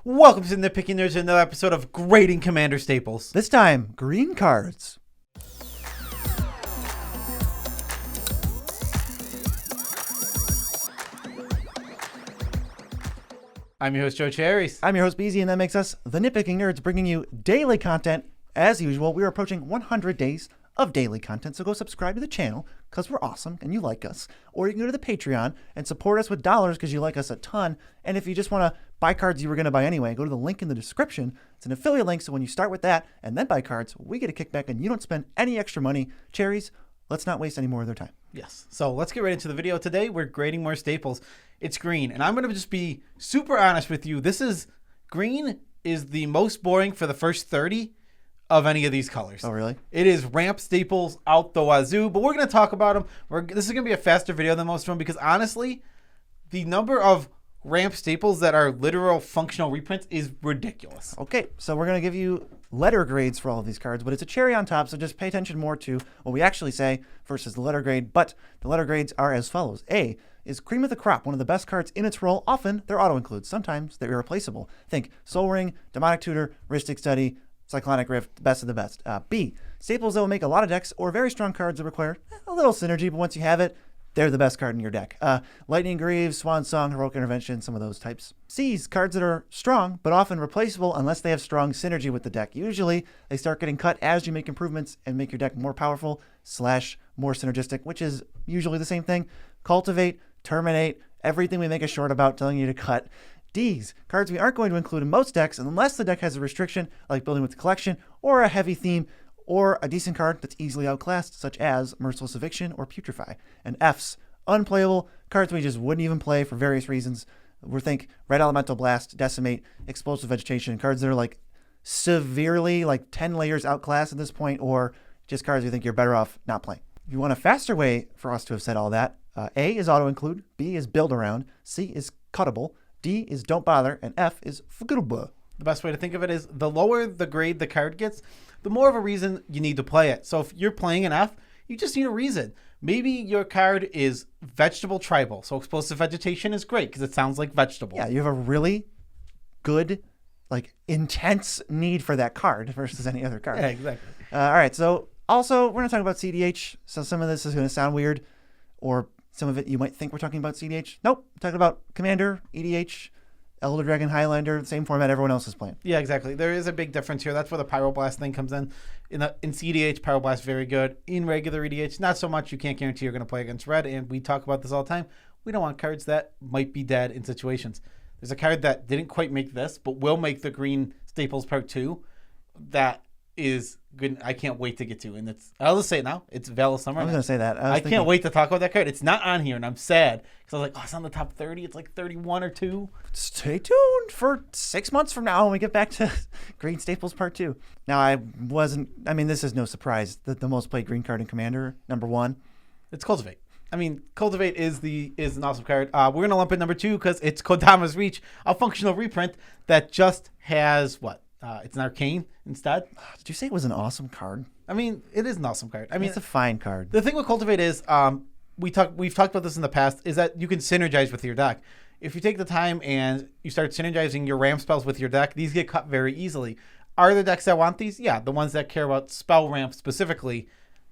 Welcome to Nitpicking. There's another episode of Grading Commander Staples. This time, green cards. I'm your host, Joe Cherries. I'm your host, Beezy, and that makes us the Nitpicking Nerds, bringing you daily content. As usual, we are approaching 100 days of daily content, so go subscribe to the channel because we're awesome and you like us. Or you can go to the Patreon and support us with dollars because you like us a ton. And if you just want to buy cards you were going to buy anyway, go to the link in the description. It's an affiliate link, so when you start with that and then buy cards, we get a kickback and you don't spend any extra money. Cherries, let's not waste any more of their time. Yes. So let's get right into the video. Today, we're grading more staples. It's green, and I'm going to just be super honest with you. Green is the most boring for the first 30 of any of these colors. Oh, really? It is ramp staples out the wazoo, but we're going to talk about them. This is going to be a faster video than most of them because honestly, the number of ramp staples that are literal functional reprints is ridiculous. Okay, so we're going to give you letter grades for all of these cards, but it's a cherry on top, so just pay attention more to what we actually say versus the letter grade. But the letter grades are as follows. A is cream of the crop, one of the best cards in its role. Often, they're auto-includes. Sometimes, they're irreplaceable. Think Soul Ring, Demonic Tutor, Rhystic Study, Cyclonic Rift, best of the best. B, staples that will make a lot of decks or very strong cards that require a little synergy, but once you have it, they're the best card in your deck. Lightning Greaves, Swan Song, Heroic Intervention, some of those types. C's, cards that are strong, but often replaceable unless they have strong synergy with the deck. Usually, they start getting cut as you make improvements and make your deck more powerful / more synergistic, which is usually the same thing. Cultivate, Terminate, everything we make a short about telling you to cut. D's, cards we aren't going to include in most decks unless the deck has a restriction, like building with the collection, or a heavy theme, or a decent card that's easily outclassed, such as Merciless Eviction or Putrefy. And F's, unplayable, cards we just wouldn't even play for various reasons. We think Red Elemental Blast, Decimate, Explosive Vegetation, cards that are like severely, like 10 layers outclassed at this point, or just cards we think you're better off not playing. If you want a faster way for us to have said all that, A is auto-include, B is build around, C is cuttable, D is don't bother, and F is forgettable. The best way to think of it is the lower the grade the card gets, the more of a reason you need to play it. So if you're playing an F, you just need a reason. Maybe your card is vegetable tribal. So explosive vegetation is great because it sounds like vegetable. Yeah, you have a really good, like intense need for that card versus any other card. Yeah, exactly. All right, so also we're not talking about CDH, so some of this is going to sound weird, or some of it you might think we're talking about CDH. Nope, we're talking about Commander, EDH, Elder Dragon, Highlander, the same format everyone else is playing. Yeah, exactly. There is a big difference here. That's where the Pyroblast thing comes in. In CDH, Pyroblast very good. In regular EDH, not so much. You can't guarantee you're going to play against red, and we talk about this all the time. We don't want cards that might be dead in situations. There's a card that didn't quite make this, but will make the green Staples Part 2 that is good. I can't wait to get to, and I'll just say it now. It's Veil of Summer. I was going to say that. I can't wait to talk about that card. It's not on here, and I'm sad because I was like, oh, it's on the top 30. It's like 31 or 2. Stay tuned for 6 months from now when we get back to Green Staples Part 2. Now, this is no surprise that the most played green card in Commander, number 1. It's Cultivate. Cultivate is an awesome card. We're going to lump in number 2 because it's Kodama's Reach, a functional reprint that just has what? It's an arcane instead. Did you say it was an awesome card? It is an awesome card. It's a fine card. The thing with Cultivate is, we've talked about this in the past, is that you can synergize with your deck. If you take the time and you start synergizing your ramp spells with your deck, these get cut very easily. Are there decks that want these? Yeah, the ones that care about spell ramp specifically,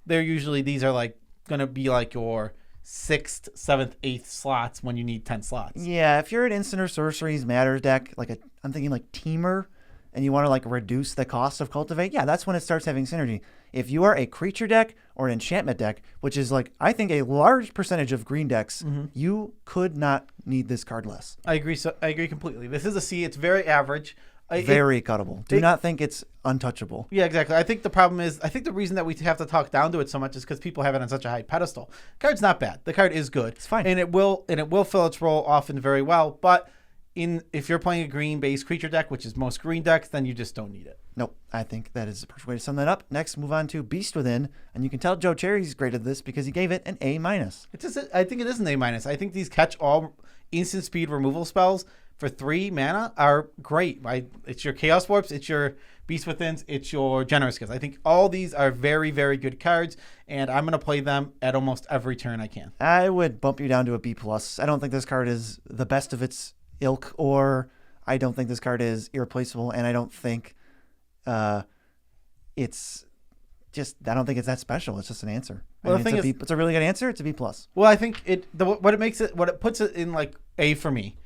these are like going to be like your 6th, 7th, 8th slots when you need 10 slots. Yeah, if you're an instant or sorceries matter deck, I'm thinking like Teamer, and you want to like reduce the cost of Cultivate, yeah, that's when it starts having synergy. If you are a creature deck or an enchantment deck, which is like, I think a large percentage of green decks, you could not need this card less. I agree. I agree completely. This is a C. It's very average. Very cuttable. Do not think it's untouchable. Yeah, exactly. I think the problem is, the reason that we have to talk down to it so much is because people have it on such a high pedestal. The card's not bad. The card is good. It's fine. And it will fill its role often very well, but if you're playing a green-based creature deck, which is most green decks, then you just don't need it. Nope. I think that is the perfect way to sum that up. Next, move on to Beast Within, and you can tell Joe Cherry's graded this because he gave it an A-. I think it is an A-. I think these catch-all instant speed removal spells for 3 mana are great. It's your Chaos Warps, it's your Beast Withins, it's your Generous Gifts. I think all these are very, very good cards, and I'm going to play them at almost every turn I can. I would bump you down to a B+. I don't think this card is the best of its ilk or I don't think this card is irreplaceable, and I don't think it's just, I don't think it's that special. It's just an answer. Well, I mean, it's a really good answer. It's a B+. Well, I think what it puts it in like A for me,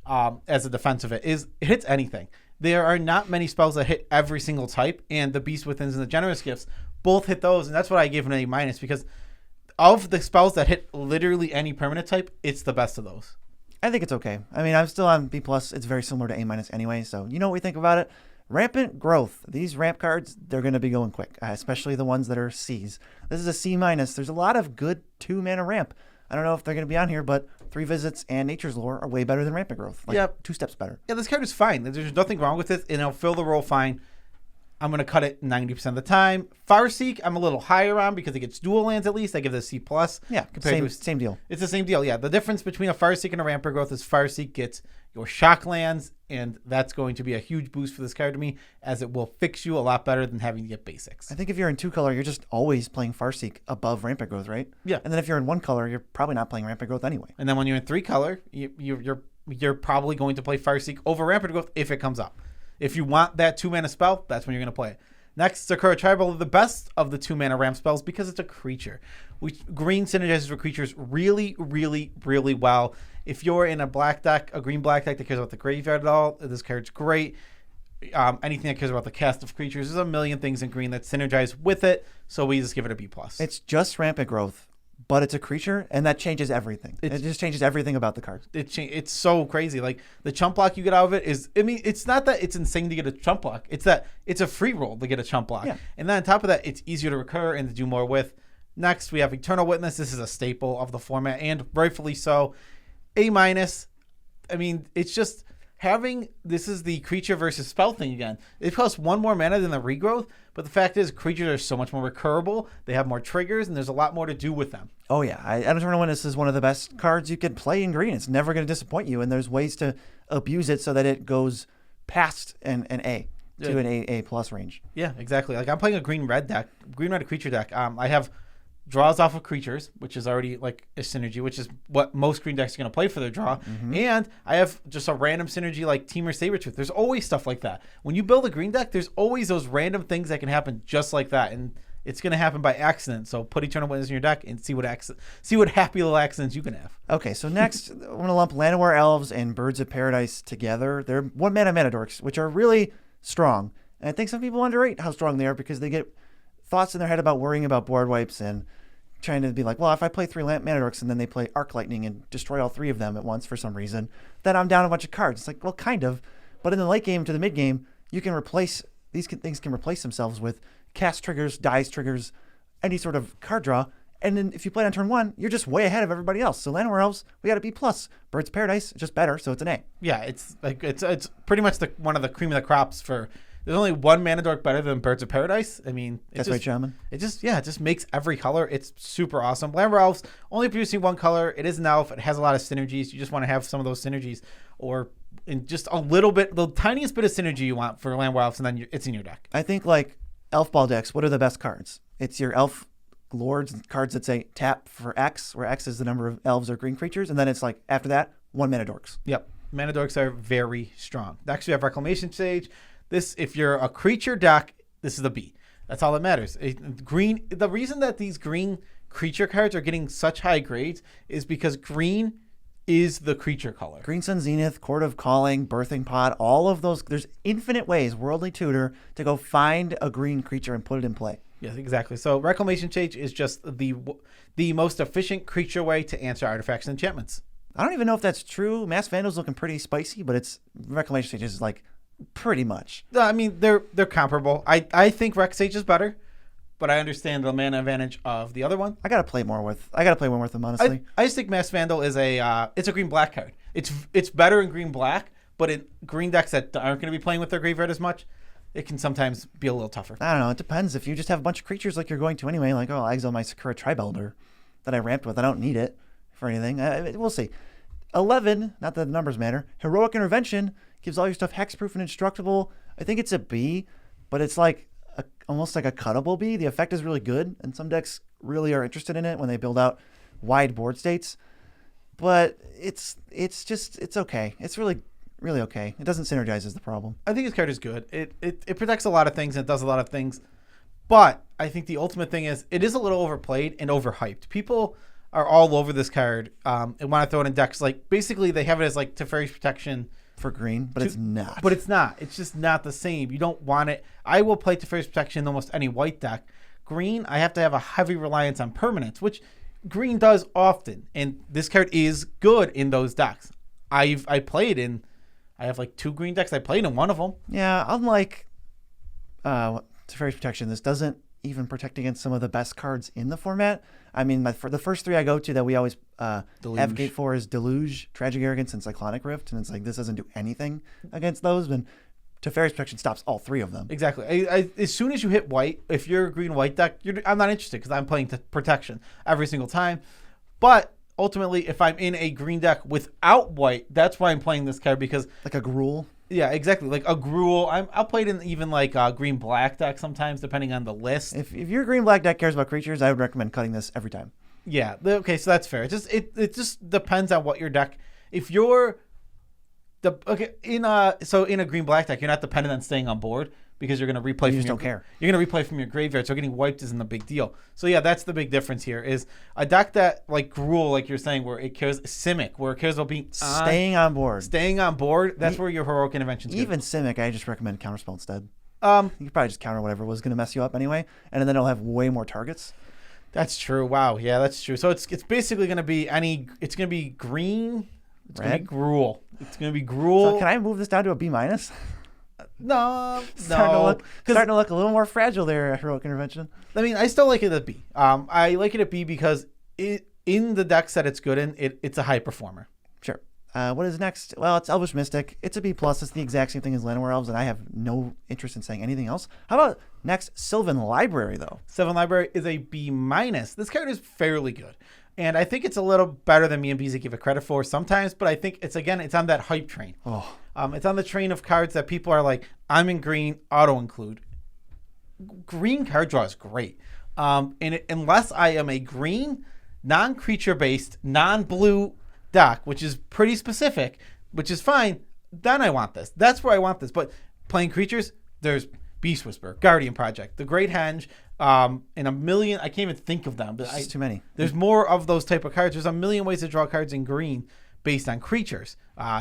as a defense of it, is it hits anything. There are not many spells that hit every single type, and the Beast Withins and the Generous Gifts both hit those, and that's what I gave an A- because of the spells that hit literally any permanent type, it's the best of those. I think it's okay. I mean, I'm still on B+. It's very similar to A- anyway, so you know what we think about it. Rampant Growth. These ramp cards, they're going to be going quick, especially the ones that are Cs. This is a C-. There's a lot of good 2-mana ramp. I don't know if they're going to be on here, but 3 Visits and Nature's Lore are way better than Rampant Growth. Like, yep. 2 steps better. Yeah, this card is fine. There's nothing wrong with it, and it'll fill the role fine. I'm going to cut it 90% of the time. Farseek, I'm a little higher on because it gets dual lands at least. I give it a C+. Yeah, same deal. It's the same deal, yeah. The difference between a Farseek and a Rampant Growth is Farseek gets your shock lands, and that's going to be a huge boost for this card to me, as it will fix you a lot better than having to get basics. I think if you're in 2 color, you're just always playing Farseek above Rampant Growth, right? Yeah. And then if you're in 1 color, you're probably not playing Rampant Growth anyway. And then when you're in 3 color, you're probably going to play Farseek over Rampant Growth if it comes up. If you want that 2-mana spell, that's when you're going to play it. Next, Sakura Tribal, the best of the 2-mana ramp spells because it's a creature. Green synergizes with creatures really, really, really well. If you're in a green-black deck that cares about the graveyard at all, this card's great. Anything that cares about the cast of creatures, there's a million things in green that synergize with it, so we just give it a B+. It's just Rampant Growth, but it's a creature, and that changes everything. It just changes everything about the card. It's so crazy. Like, the chump block you get out of it is, I mean, it's not that it's insane to get a chump block. It's that it's a free roll to get a chump block. Yeah. And then on top of that, it's easier to recur and to do more with. Next, we have Eternal Witness. This is a staple of the format, and rightfully so. A-. I mean, it's just this is the creature versus spell thing again. It costs 1 more mana than the regrowth, but the fact is creatures are so much more recurable. They have more triggers, and there's a lot more to do with them. Oh, yeah. Eternal Witness is one of the best cards you could play in green. It's never going to disappoint you, and there's ways to abuse it so that it goes past an A to an A+ range. Yeah, exactly. Like, I'm playing a green-red creature deck. I have draws off of creatures, which is already like a synergy, which is what most green decks are going to play for their draw. Mm-hmm. And I have just a random synergy like Temur Sabertooth. There's always stuff like that. When you build a green deck, there's always those random things that can happen just like that. And it's going to happen by accident. So put Eternal Witness in your deck and see what happy little accidents you can have. Okay, so next, I'm going to lump Llanowar Elves and Birds of Paradise together. They're 1-mana mana dorks, which are really strong. And I think some people underrate how strong they are because they get thoughts in their head about worrying about board wipes and trying to be like, well, if I play 3 mana dorks and then they play Arc Lightning and destroy all 3 of them at once for some reason, then I'm down a bunch of cards. It's like, well, kind of. But in the late game to the mid game, you can replace, things can replace themselves with cast triggers, dice triggers, any sort of card draw. And then if you play it on turn 1, you're just way ahead of everybody else. So Llanowar Elves, we got a B+. Birds of Paradise, just better, so it's an A. Yeah, it's pretty much one of the cream of the crops for. There's only 1 mana dork better than Birds of Paradise. I mean, that's right, Shaman. It just makes every color. It's super awesome. Llanowar Elves only producing 1 color. It is an elf. It has a lot of synergies. You just want to have some of those synergies, or in just a little bit, the tiniest bit of synergy you want for Llanowar Elves, and then it's in your deck. I think like Elf Ball decks. What are the best cards? It's your Elf Lords cards that say tap for X, where X is the number of elves or green creatures, and then it's like after that 1 mana dorks. Yep, mana dorks are very strong. Next we have Reclamation Sage. This, if you're a creature deck, this is a B. That's all that matters. The reason that these green creature cards are getting such high grades is because green is the creature color. Green Sun Zenith, Court of Calling, Birthing Pod, all of those. There's infinite ways, Worldly Tutor, to go find a green creature and put it in play. Yes, exactly. So Reclamation Sage is just the most efficient creature way to answer artifacts and enchantments. I don't even know if that's true. Mass Vandal's looking pretty spicy, but Reclamation Sage is like pretty much. I mean, they're comparable. I think Rec Sage is better, but I understand the mana advantage of the other one. I gotta play more with them, honestly. I just think Mass Vandal is it's a green black card. It's better in green black, but in green decks that aren't going to be playing with their graveyard as much, it can sometimes be a little tougher. I don't know. It depends. If you just have a bunch of creatures like you're going to anyway, like, I'll exile my Sakura Tribelder that I ramped with. I don't need it for anything. We'll see. 11, not that the numbers matter. Heroic Intervention gives all your stuff hexproof and indestructible. I think it's a B, but it's like almost like a cuttable B. The effect is really good, and some decks really are interested in it when they build out wide board states. But it's okay. It's really really okay. It doesn't synergize is the problem. I think his card is good. It protects a lot of things and it does a lot of things. But I think the ultimate thing is it is a little overplayed and overhyped. People are all over this card and want to throw it in decks. Like, basically, they have it as like Teferi's Protection For green, but it's not. But it's not. It's just not the same. You don't want it. I will play Teferi's Protection in almost any white deck. Green, I have to have a heavy reliance on permanence, which green does often. And this card is good in those decks. I have like 2 green decks. I played in one of them. Yeah, unlike Teferi's Protection, this doesn't even protect against some of the best cards in the format. I mean, for the first 3 I go to that we always advocate for is Deluge, Tragic Arrogance, and Cyclonic Rift. And it's like, this doesn't do anything against those. But Teferi's Protection stops all 3 of them. Exactly. As soon as you hit white, if you're a green-white deck, I'm not interested because I'm playing Protection every single time. But ultimately, if I'm in a green deck without white, that's why I'm playing this card because... Like a Gruul? Yeah, exactly. Like a Gruul. I'll play it in even like a green-black deck sometimes, depending on the list. If your green-black deck cares about creatures, I would recommend cutting this every time. Yeah. Okay, so that's fair. It just depends on what your deck... If you're... in a green-black deck, you're not dependent on staying on board because you're going to replay. You just don't care. You're going to replay from your graveyard, so getting wiped isn't a big deal. So yeah, that's the big difference here. Is a deck that like Gruul, like you're saying, where it cares Simic, where it cares about being staying on board. That's where your heroic intervention's good. Even Simic, I just recommend Counterspell instead. You could probably just counter whatever was going to mess you up anyway, and then it'll have way more targets. That's true. Wow. Yeah, that's true. So it's basically going to be it's going to be green. It's going to be Gruul. It's going to be Gruul. So can I move this down to a B-? No. Starting to look a little more fragile there, Heroic Intervention. I mean, I still like it at B. I like it at B because in the decks that it's good in, it's a high performer. Sure. What is next? Well, it's Elvish Mystic. It's a B+. It's the exact same thing as Llanowar Elves, and I have no interest in saying anything else. How about next, Sylvan Library, though? Sylvan Library is a B-. This card is fairly good. And I think it's a little better than me and BZ give it credit for sometimes, but I think it's on that hype train. Oh. It's on the train of cards that people are like, I'm in green, auto-include. Green card draw is great. Unless I am a green, non-creature-based, non-blue deck, which is pretty specific, which is fine, then I want this. That's where I want this. But playing creatures, there's Beast Whisperer, Guardian Project, the Great Henge, and a million. I can't even think of them. But it's too many. There's more of those type of cards. There's a million ways to draw cards in green based on creatures.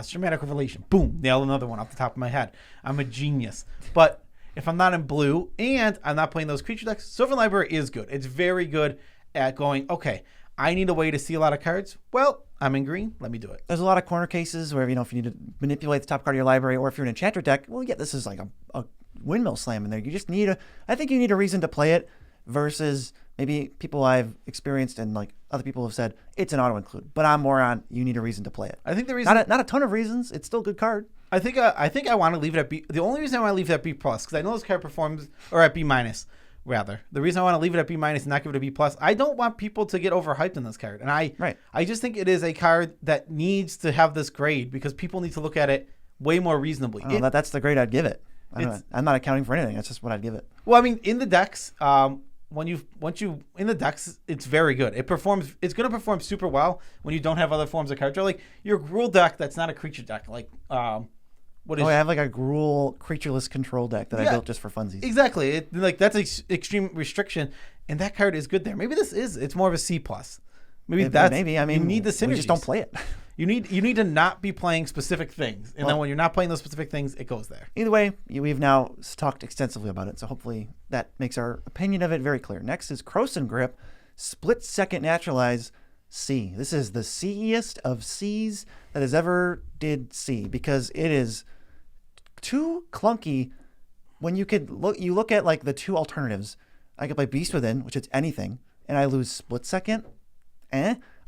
Dramatic Revelation. Boom. Nailed another one off the top of my head. I'm a genius. But if I'm not in blue and I'm not playing those creature decks, Sylvan Library is good. It's very good at going, okay, I need a way to see a lot of cards. Well, I'm in green. Let me do it. There's a lot of corner cases where, if you need to manipulate the top card of your library, or if you're an enchanter deck, well, yeah, this is like a windmill slam in there. You just need I think you need a reason to play it versus maybe people I've experienced and like other people have said it's an auto include, but I'm more on you need a reason to play it. I think the reason not a ton of reasons. It's still a good card. I think I want to leave it at B. The only reason I want to leave it at B+ because I know this card performs or at B- rather. The reason I want to leave it at B- and not give it a B+, I don't want people to get overhyped in this card, and I just think it is a card that needs to have this grade because people need to look at it way more reasonably. That's the grade I'd give it. I'm not accounting for anything. That's just what I'd give it. Well, I mean, in the decks, in the decks, it's very good. It's going to perform super well when you don't have other forms of card draw. Like your Gruul deck, that's not a creature deck. Like I have like a Gruul creatureless control deck that I built just for funsies. Exactly. That's an extreme restriction, and that card is good there. Maybe it's more of a C+. Maybe. I mean, you need the synergies. We just don't play it. You need to not be playing specific things, and then when you're not playing those specific things, it goes there. Either way, we've now talked extensively about it, so hopefully that makes our opinion of it very clear. Next is Krosan Grip, Split Second Naturalize C. This is the C-iest of Cs that has ever did C because it is too clunky. When you look at like the two alternatives. I could play Beast Within, which is anything, and I lose Split Second.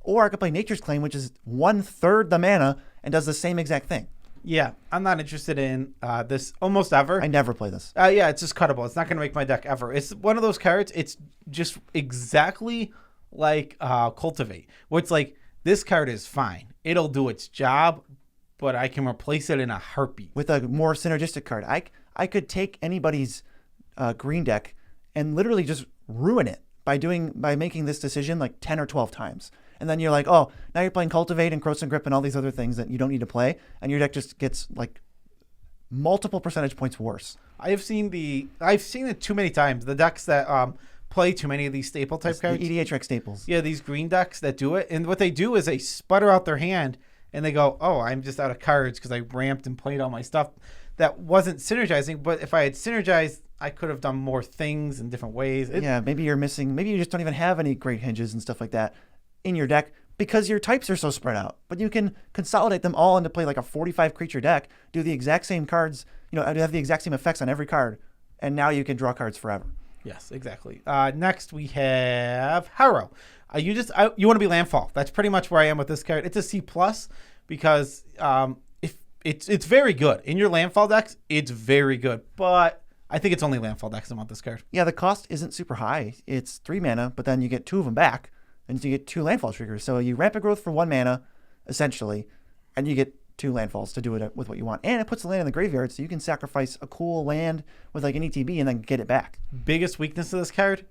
Or I could play Nature's Claim, which is 1/3 the mana and does the same exact thing. Yeah, I'm not interested in this almost ever. I never play this. Yeah, it's just cuttable. It's not going to make my deck ever. It's one of those cards. It's just exactly like Cultivate, where it's like, this card is fine. It'll do its job, but I can replace it in a heartbeat. With a more synergistic card. I could take anybody's green deck and literally just ruin it by making this decision like 10 or 12 times. And then you're like, oh, now you're playing Cultivate and Corrosive Grip and all these other things that you don't need to play. And your deck just gets like multiple percentage points worse. I've seen it too many times. The decks that play too many of these staple type cards. The EDHrec staples. Yeah, these green decks that do it. And what they do is they sputter out their hand and they go, oh, I'm just out of cards because I ramped and played all my stuff. That wasn't synergizing, but if I had synergized, I could have done more things in different ways. Maybe you're missing, maybe you just don't even have any great hinges and stuff like that in your deck because your types are so spread out. But you can consolidate them all into play like a 45 creature deck, do the exact same cards, have the exact same effects on every card, and now you can draw cards forever. Yes, exactly. Next we have Harrow. You want to be landfall. That's pretty much where I am with this card. It's a C+ because if it's very good. In your landfall decks, it's very good. But I think it's only landfall decks that want this card. Yeah, the cost isn't super high. It's 3 mana, but then you get 2 of them back, and you get 2 landfall triggers. So you Rampant Growth for 1 mana, essentially, and you get 2 landfalls to do it with what you want. And it puts the land in the graveyard, so you can sacrifice a cool land with like an ETB and then get it back. Biggest weakness of this card?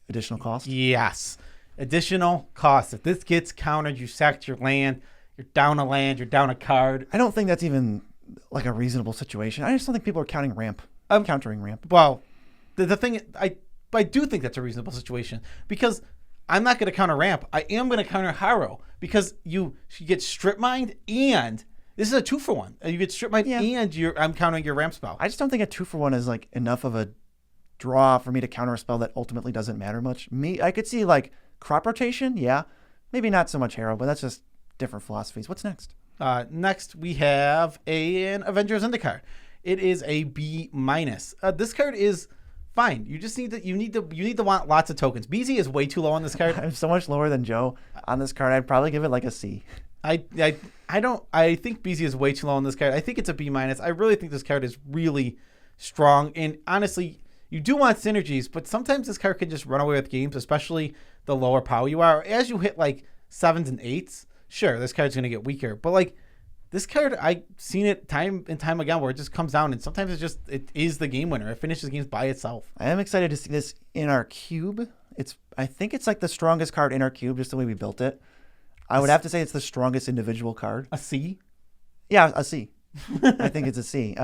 Additional cost? Yes. Additional cost. If this gets countered, you sacked your land, you're down a land, you're down a card. I don't think that's even like a reasonable situation. I just don't think people are countering ramp. Countering ramp. Well, the thing, I do think that's a reasonable situation because I'm not going to counter ramp. I am going to counter Harrow because you get strip mined and this is a 2-for-1. You get strip mined and I'm countering your ramp spell. I just don't think a 2-for-1 is like enough of a draw for me to counter a spell that ultimately doesn't matter much. I could see like crop rotation. Yeah, maybe not so much Harrow, but that's just different philosophies. What's next? Next we have an Avengers Zendikar. It is a B-. This card is fine. You just need to want lots of tokens. BZ is way too low on this card. I'm so much lower than Joe on this card. I'd probably give it like a C. I think BZ is way too low on this card. I think it's a B-. I really think this card is really strong. And honestly, you do want synergies, but sometimes this card can just run away with games, especially the lower power you are. As you hit like 7s and 8s, sure, this card's gonna get weaker. But like this card, I've seen it time and time again where it just comes down and sometimes it is the game winner. It finishes games by itself. I am excited to see this in our cube. I think it's like the strongest card in our cube, just the way we built it. I would have to say it's the strongest individual card. A C? Yeah, a C. I think it's a C.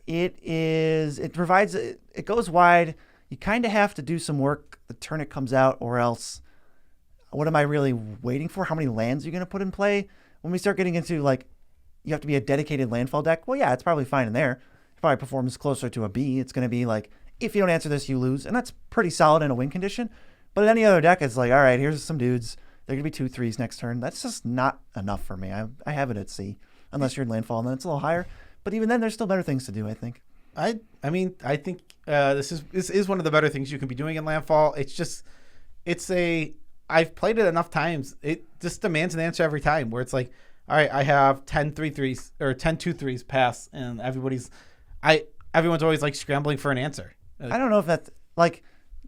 It provides, it goes wide. You kind of have to do some work the turn it comes out, or else what am I really waiting for? How many lands are you going to put in play? When we start getting into like, you have to be a dedicated landfall deck. Well, yeah, it's probably fine in there. It probably performs closer to a B. It's going to be like, if you don't answer this, you lose. And that's pretty solid in a win condition. But in any other deck, it's like, all right, here's some dudes. They're going to be 2-3s next turn. That's just not enough for me. I have it at C, unless you're in landfall, and then it's a little higher. But even then, there's still better things to do, I think. I think this is one of the better things you can be doing in landfall. I've played it enough times. It just demands an answer every time where it's like, all right, I have 10 3-3s or 10 2-3s pass, and everyone's always like scrambling for an answer. I don't know if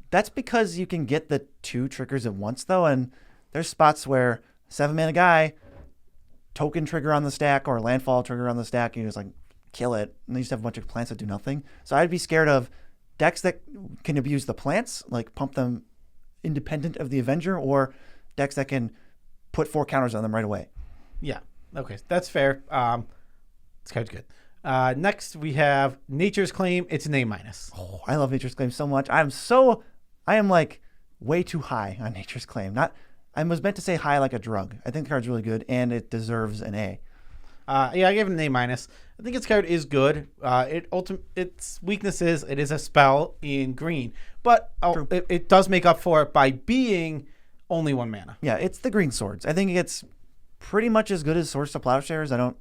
that's because you can get the 2 triggers at once though, and there's spots where 7-mana guy, token trigger on the stack or landfall trigger on the stack, and you just like kill it, and they just have a bunch of plants that do nothing. So I'd be scared of decks that can abuse the plants, like pump them independent of the Avenger, or decks that can put 4 counters on them right away. Yeah. Okay. That's fair. This card's good. Next we have Nature's Claim. It's an A-. Oh, I love Nature's Claim so much. I am like way too high on Nature's Claim. I was meant to say high like a drug. I think the card's really good and it deserves an A. Yeah, I gave it an A-. I think its card is good. Its weakness is it is a spell in green, but it does make up for it by being only 1 mana. Yeah, it's the green swords. I think it's pretty much as good as Swords to Plowshares. I don't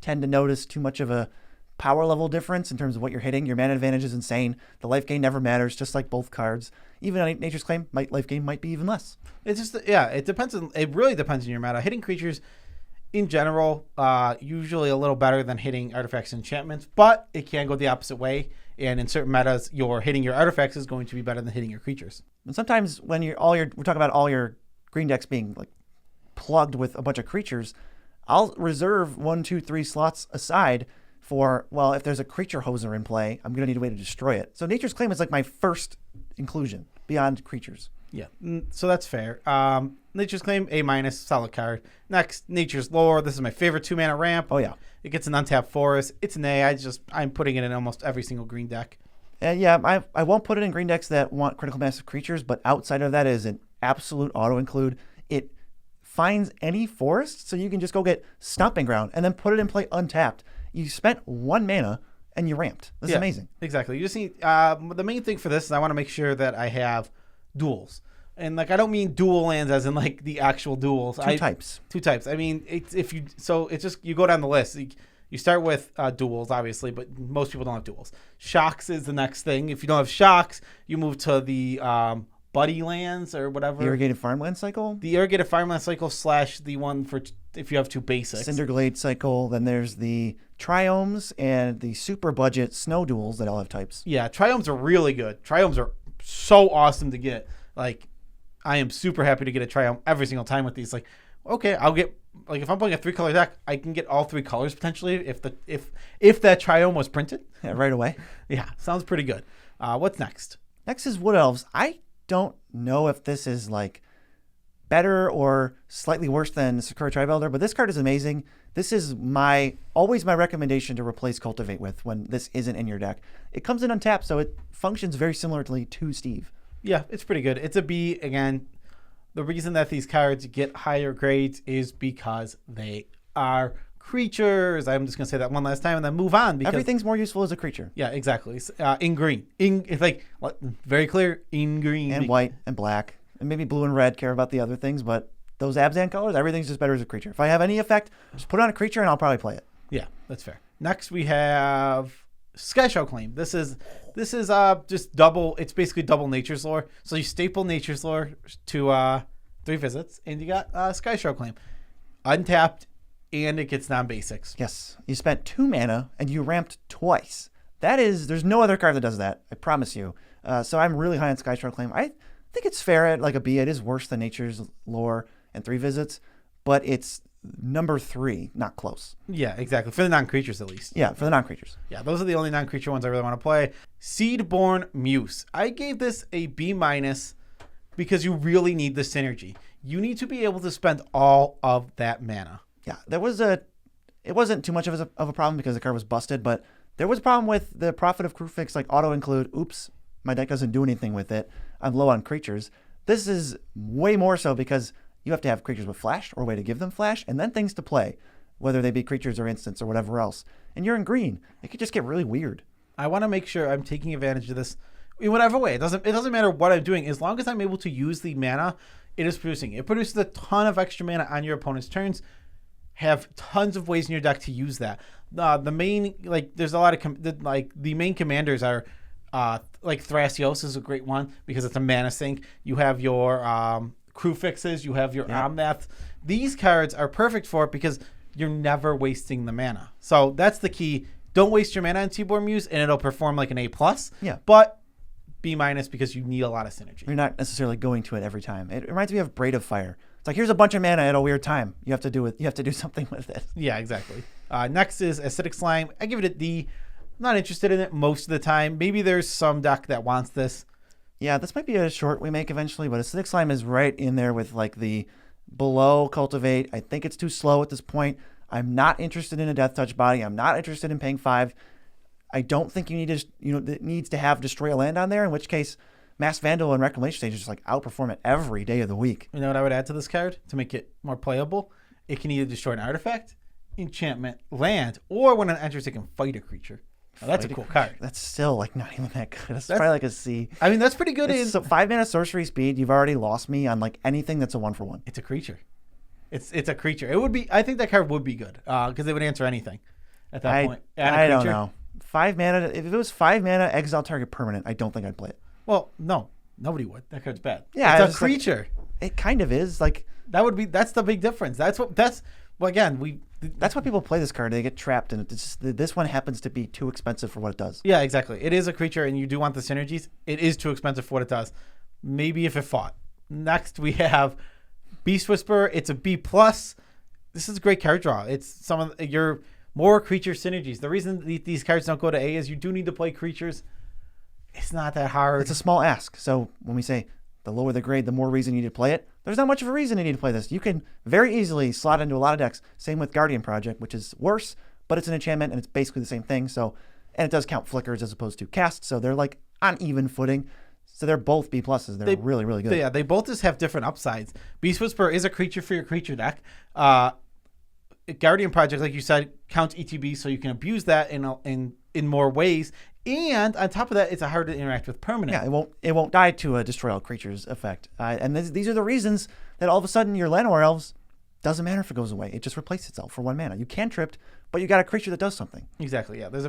tend to notice too much of a power level difference in terms of what you're hitting. Your mana advantage is insane. The life gain never matters, just like both cards. Even on Nature's Claim, life gain might be even less. It's just it really depends on your meta. Hitting creatures in general, usually a little better than hitting artifacts and enchantments, but it can go the opposite way. And in certain metas, hitting your artifacts is going to be better than hitting your creatures. And sometimes when we're talking about all your green decks being like plugged with a bunch of creatures, I'll reserve 1, 2, 3 slots aside for, well, if there's a creature hoser in play, I'm going to need a way to destroy it. So Nature's Claim is like my first inclusion beyond creatures. Yeah, so that's fair. Nature's Claim, A-, solid card. Next, Nature's Lore. This is my favorite 2-mana ramp. Oh, yeah. It gets an untapped forest. It's an A. I'm putting it in almost every single green deck. Yeah, I won't put it in green decks that want critical massive creatures, but outside of that is an absolute auto-include. It finds any forest, so you can just go get Stomping Ground and then put it in play untapped. You spent 1 mana and you ramped. This is amazing. Exactly. You just need the main thing for this is I want to make sure that I have duels. And like I don't mean dual lands as in like the actual duels. Two types. I mean, it's just you go down the list. You start with duels, obviously, but most people don't have duels. Shocks is the next thing. If you don't have shocks, you move to the buddy lands or whatever. The irrigated farmland cycle. The irrigated farmland cycle / the one for if you have 2 basics. Cinderglade cycle. Then there's the triomes and the super budget snow duels that all have types. Yeah, triomes are really good. Triomes are so awesome to get. Like, I am super happy to get a triome every single time with these. Like, okay, I'll get if I'm playing a 3-color deck, I can get all 3 colors potentially if that triome was printed. Yeah, right away. Yeah, sounds pretty good. What's next? Next is Wood Elves. I don't know if this is like better or slightly worse than Sakura Tribe Elder, but this card is amazing. This is always my recommendation to replace Cultivate with when this isn't in your deck. It comes in untapped, so it functions very similarly to Steve. Yeah, it's pretty good. It's a B. Again, the reason that these cards get higher grades is because they are creatures. I'm just going to say that one last time and then move on. Because everything's more useful as a creature. Yeah, exactly. In green. It's like very clear in green. And white and black. And maybe blue and red care about the other things, but those Abzan colors, everything's just better as a creature. If I have any effect, just put it on a creature and I'll probably play it. Yeah, that's fair. Next we have Skyshell Claim. This is just double. It's basically double Nature's Lore. So you staple Nature's Lore to 3 visits, and you got Skyshell Claim, untapped, and it gets non-basics. Yes, you spent 2 mana and you ramped twice. There's no other card that does that. I promise you. So I'm really high on Skyshell Claim. I think it's fair at like a B. It is worse than Nature's Lore and 3 visits, but it's number 3, not close. Yeah, exactly. For the non-creatures, at least. Yeah, for the non-creatures. Yeah, those are the only non-creature ones I really want to play. Seedborn Muse. I gave this a B- because you really need the synergy. You need to be able to spend all of that mana. Yeah, it wasn't too much of a problem because the card was busted, but there was a problem with the Prophet of Krufix, like auto-include. Oops, my deck doesn't do anything with it. I'm low on creatures. This is way more so because you have to have creatures with flash or a way to give them flash and then things to play, whether they be creatures or instants or whatever else. And you're in green. It could just get really weird. I want to make sure I'm taking advantage of this in whatever way. It doesn't matter what I'm doing. As long as I'm able to use the mana it is producing. It produces a ton of extra mana on your opponent's turns. Have tons of ways in your deck to use that. The main, there's a lot of, the main commanders are, Thrasios is a great one because it's a mana sink. You have your crew fixes, you have your Omnath. These cards are perfect for it because you're never wasting the mana. So that's the key. Don't waste your mana on Seedborn Muse and it'll perform like an A+. Yeah. But B- because you need a lot of synergy. You're not necessarily going to it every time. It reminds me of Braid of Fire. It's like, here's a bunch of mana at a weird time. You have to do something with it. Yeah, exactly. Next is Acidic Slime. I give it a D. I'm not interested in it most of the time. Maybe there's some deck that wants this. Yeah, this might be a short we make eventually, but Acidic Slime is right in there with the below Cultivate. I think it's too slow at this point. I'm not interested in a Death Touch body. I'm not interested in paying 5. I don't think you need to, it needs to have Destroy a Land on there, in which case Mass Vandal and Reclamation Stage just outperform it every day of the week. You know what I would add to this card to make it more playable? It can either destroy an artifact, enchantment, land, or when it enters, it can fight a creature. Now, that's a cool card. That's still not even that good. That's probably like a C. I mean, that's pretty good. So 5 mana sorcery speed, you've already lost me on anything that's a 1/1. It's a creature. It's a creature. It would be. I think that card would be good because it would answer anything at that point. I don't know. 5 mana. If it was 5 mana, exile target permanent, I don't think I'd play it. Well, no, nobody would. That card's bad. Yeah, it's a creature. It kind of is. That's the big difference. That's why people play this card. They get trapped, and this one happens to be too expensive for what it does. Yeah, exactly. It is a creature, and you do want the synergies. It is too expensive for what it does. Maybe if it fought. Next, we have Beast Whisperer. It's a B+. This is a great card draw. It's some of your more creature synergies. The reason these cards don't go to A is you do need to play creatures. It's not that hard. It's a small ask. So when we say the lower the grade, the more reason you need to play it. There's not much of a reason you need to play this. You can very easily slot into a lot of decks. Same with Guardian Project, which is worse, but it's an enchantment and it's basically the same thing. So, and it does count flickers as opposed to casts, so they're like on even footing. So they're both B pluses. They're really, really good. Yeah, they both just have different upsides. Beast Whisperer is a creature for your creature deck. Guardian Project, like you said, counts ETB, so you can abuse that in more ways. And on top of that, it's a hard to interact with permanent. Yeah, it won't die to a destroy all creatures effect. And these are the reasons that all of a sudden your Llanowar Elves doesn't matter if it goes away. It just replaces itself for 1 mana. You cantripped, but you got a creature that does something. Exactly. Yeah, there's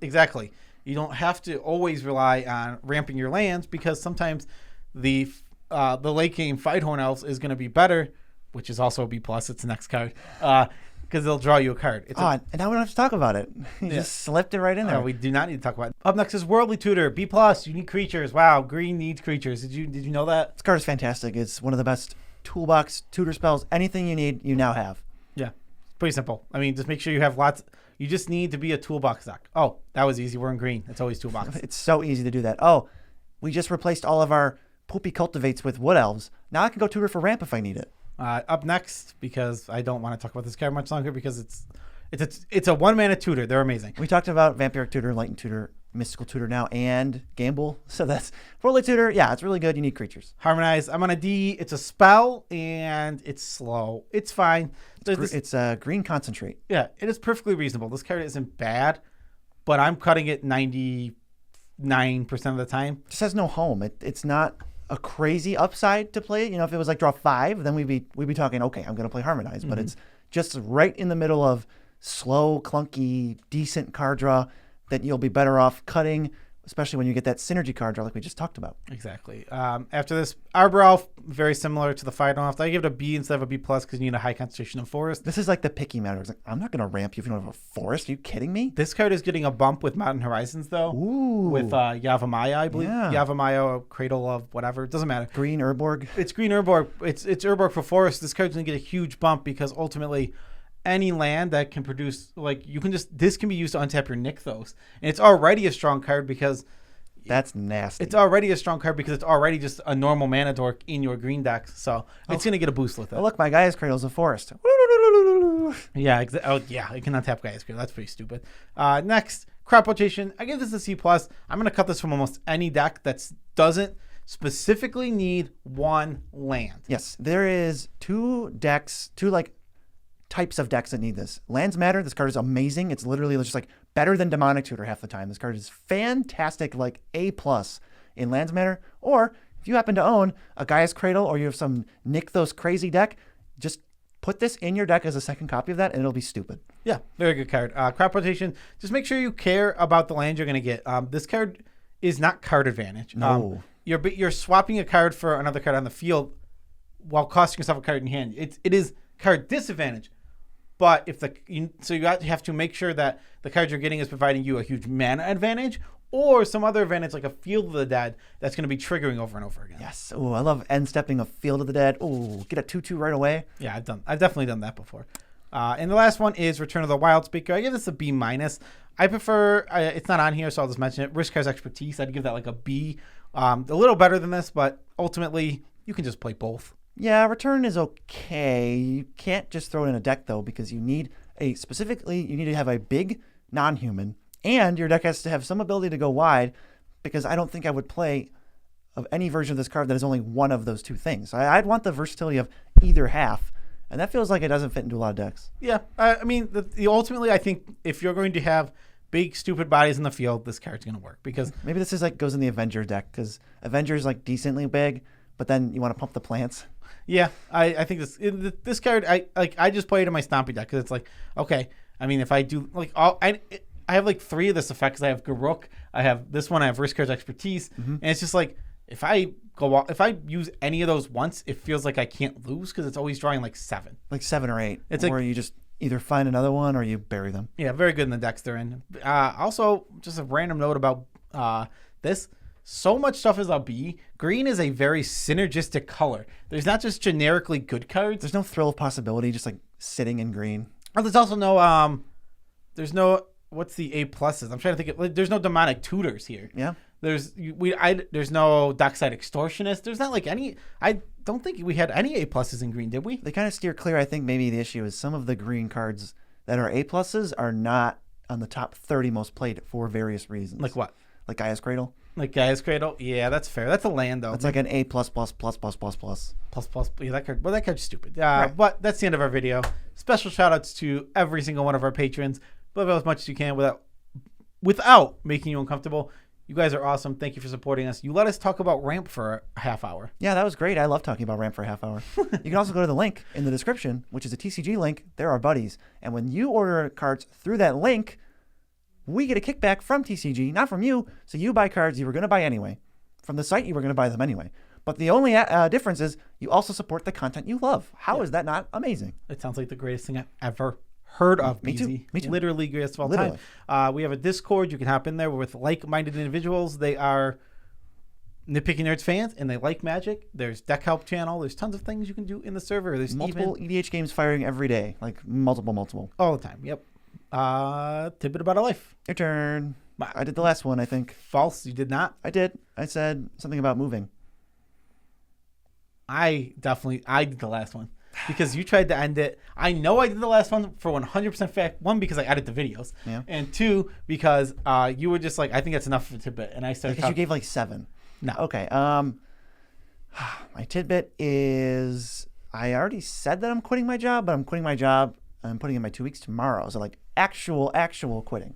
exactly. You don't have to always rely on ramping your lands because sometimes the late game Fighthorn Elves is going to be better, which is also a B plus. It's the next card. Because they'll draw you a card. And now we don't have to talk about it. You just slipped it right in there. We do not need to talk about it. Up next is Worldly Tutor, B plus. You need creatures. Wow, green needs creatures. Did you know that? This card is fantastic. It's one of the best toolbox tutor spells. Anything you need, you now have. Yeah, pretty simple. I mean, just make sure you have lots. You just need to be a toolbox deck. Oh, that was easy. We're in green. It's always toolbox. It's so easy to do that. Oh, we just replaced all of our poopy cultivates with wood elves. Now I can go tutor for ramp if I need it. Up next, because I don't want to talk about this card much longer, because it's a 1 mana tutor. They're amazing. We talked about Vampiric Tutor, Lightning Tutor, Mystical Tutor now, and Gamble. So that's Worldly Tutor. Yeah, it's really good. You need creatures. Harmonize. I'm on a D. It's a spell, and it's slow. It's fine. It's a green concentrate. Yeah, it is perfectly reasonable. This card isn't bad, but I'm cutting it 99% of the time. It just has no home. It's not a crazy upside to play. You know, if it was like draw 5, then we'd be talking, okay, I'm going to play Harmonize. But it's just right in the middle of slow, clunky, decent card draw that you'll be better off cutting, especially when you get that synergy card draw like we just talked about. Exactly. After this, Arbor Elf, very similar to the Fire Elf. I give it a B instead of a B plus because you need a high concentration of forest. This is like the picky matter. It's like, I'm not going to ramp you if you don't have a forest. Are you kidding me? This card is getting a bump with Mountain Horizons, though. Ooh. With Yavimaya, I believe. Yeah. Yavimaya, Cradle of whatever. It doesn't matter. Green Urborg. It's Green Urborg. It's Urborg for forest. This card's going to get a huge bump because ultimately any land that can produce, this can be used to untap your Nykthos. And it's already a strong card because that's nasty. It's already a strong card because it's already just a normal mana dork in your green deck. So it's going to get a boost with it. Oh, look, my Gaia's Cradle's a forest. Yeah, it can untap Gaia's Cradle. That's pretty stupid. Next, Crop Rotation. I give this a C+. I'm going to cut this from almost any deck that doesn't specifically need 1 land. Yes, there is 2 types of decks that need this. Lands matter. This card is amazing. It's literally just like better than Demonic Tutor half the time. This card is fantastic, like A+ in Lands matter. Or if you happen to own a Gaia's Cradle or you have some Nykthos crazy deck, just put this in your deck as a second copy of that and it'll be stupid. Yeah, very good card. Crop Rotation. Just make sure you care about the land you're going to get. This card is not card advantage. No. You're swapping a card for another card on the field while costing yourself a card in hand. It is card disadvantage. But you have to make sure that the card you're getting is providing you a huge mana advantage or some other advantage like a Field of the Dead that's going to be triggering over and over again. Yes. Oh, I love end stepping a Field of the Dead. Oh, get a 2/2 right away. Yeah, I've definitely done that before. And the last one is Return of the Wild Speaker. I give this a B-. I prefer it's not on here, so I'll just mention it. Rishkar's Expertise. I'd give that like a B. A little better than this, but ultimately you can just play both. Yeah, Return is okay. You can't just throw it in a deck, though, because you need to have a big non-human, and your deck has to have some ability to go wide, because I don't think I would play of any version of this card that is only one of those 2 things. I'd want the versatility of either half, and that feels like it doesn't fit into a lot of decks. Yeah, I mean, ultimately, I think if you're going to have big, stupid bodies in the field, this card's going to work, because maybe this is goes in the Avenger deck, because Avenger's decently big, but then you want to pump the plants. Yeah, I think this card I just play it in my Stompy deck because it's like, okay, I mean if I do I have 3 of this effect because I have Garruk, I have this one, I have Rishkar's Expertise, and it's just like if I use any of those once, it feels like I can't lose because it's always drawing 7. 7 or 8. It's where you just either find another one or you bury them. Yeah, very good in the decks they're in. Also, just a random note about this. So much stuff is a B. Green is a very synergistic color. There's not just generically good cards. There's no thrill of possibility just sitting in green. Oh, there's also no what's the A pluses? I'm trying to think there's no demonic tutors here. Yeah. There's no Dockside Extortionist. There's not like any. I don't think we had any A pluses in green, did we? They kind of steer clear. I think maybe the issue is some of the green cards that are A pluses are not on the top 30 most played for various reasons. Like what? Like Gaia's Cradle. Like Gaia's Cradle. Yeah, that's fair. That's a land though. It's like an A plus. Plus. Yeah, that card. Well, that card's stupid. Right. But that's the end of our video. Special shout outs to every single one of our patrons. Love as much as you can without making you uncomfortable. You guys are awesome. Thank you for supporting us. You let us talk about Ramp for a half hour. Yeah, that was great. I love talking about Ramp for a half hour. You can also go to the link in the description, which is a TCG link. They're our buddies. And when you order cards through that link, we get a kickback from TCG, not from you. So you buy cards you were going to buy anyway. From the site, you were going to buy them anyway. But the only difference is you also support the content you love. How is that not amazing? It sounds like the greatest thing I've ever heard of. Me too. Literally greatest of all time. We have a Discord. You can hop in there with like-minded individuals. They are Nitpicking Nerds fans, and they like Magic. There's Deck Help channel. There's tons of things you can do in the server. There's multiple EDH games firing every day, like multiple. All the time. Yep. Tidbit about our life. Your turn. I did the last one, I think. False. You did not. I did. I said something about moving. I did the last one. Because you tried to end it. I know I did the last one for 100% fact. One, because I edit the videos. Yeah. And two, because you were just like, I think that's enough for a tidbit. And I started Because you gave like 7. No. Okay. My tidbit is, I already said that I'm quitting my job, but I'm quitting my job. I'm putting in my 2 weeks tomorrow. So like actual quitting.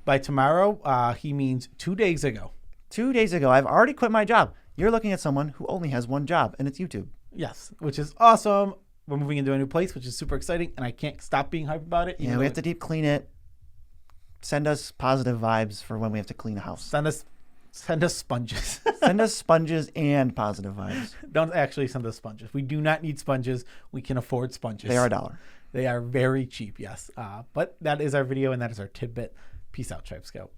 By tomorrow, he means 2 days ago. 2 days ago, I've already quit my job. You're looking at someone who only has one job, and it's YouTube. Yes, which is awesome. We're moving into a new place, which is super exciting, and I can't stop being hyped about it. Yeah, we have to deep clean it. Send us positive vibes for when we have to clean a house. Send us sponges. Send us sponges and positive vibes. Don't actually send us sponges. We do not need sponges. We can afford sponges. They are $1. They are very cheap, yes. But that is our video, and that is our tidbit. Peace out, Tribe Scout.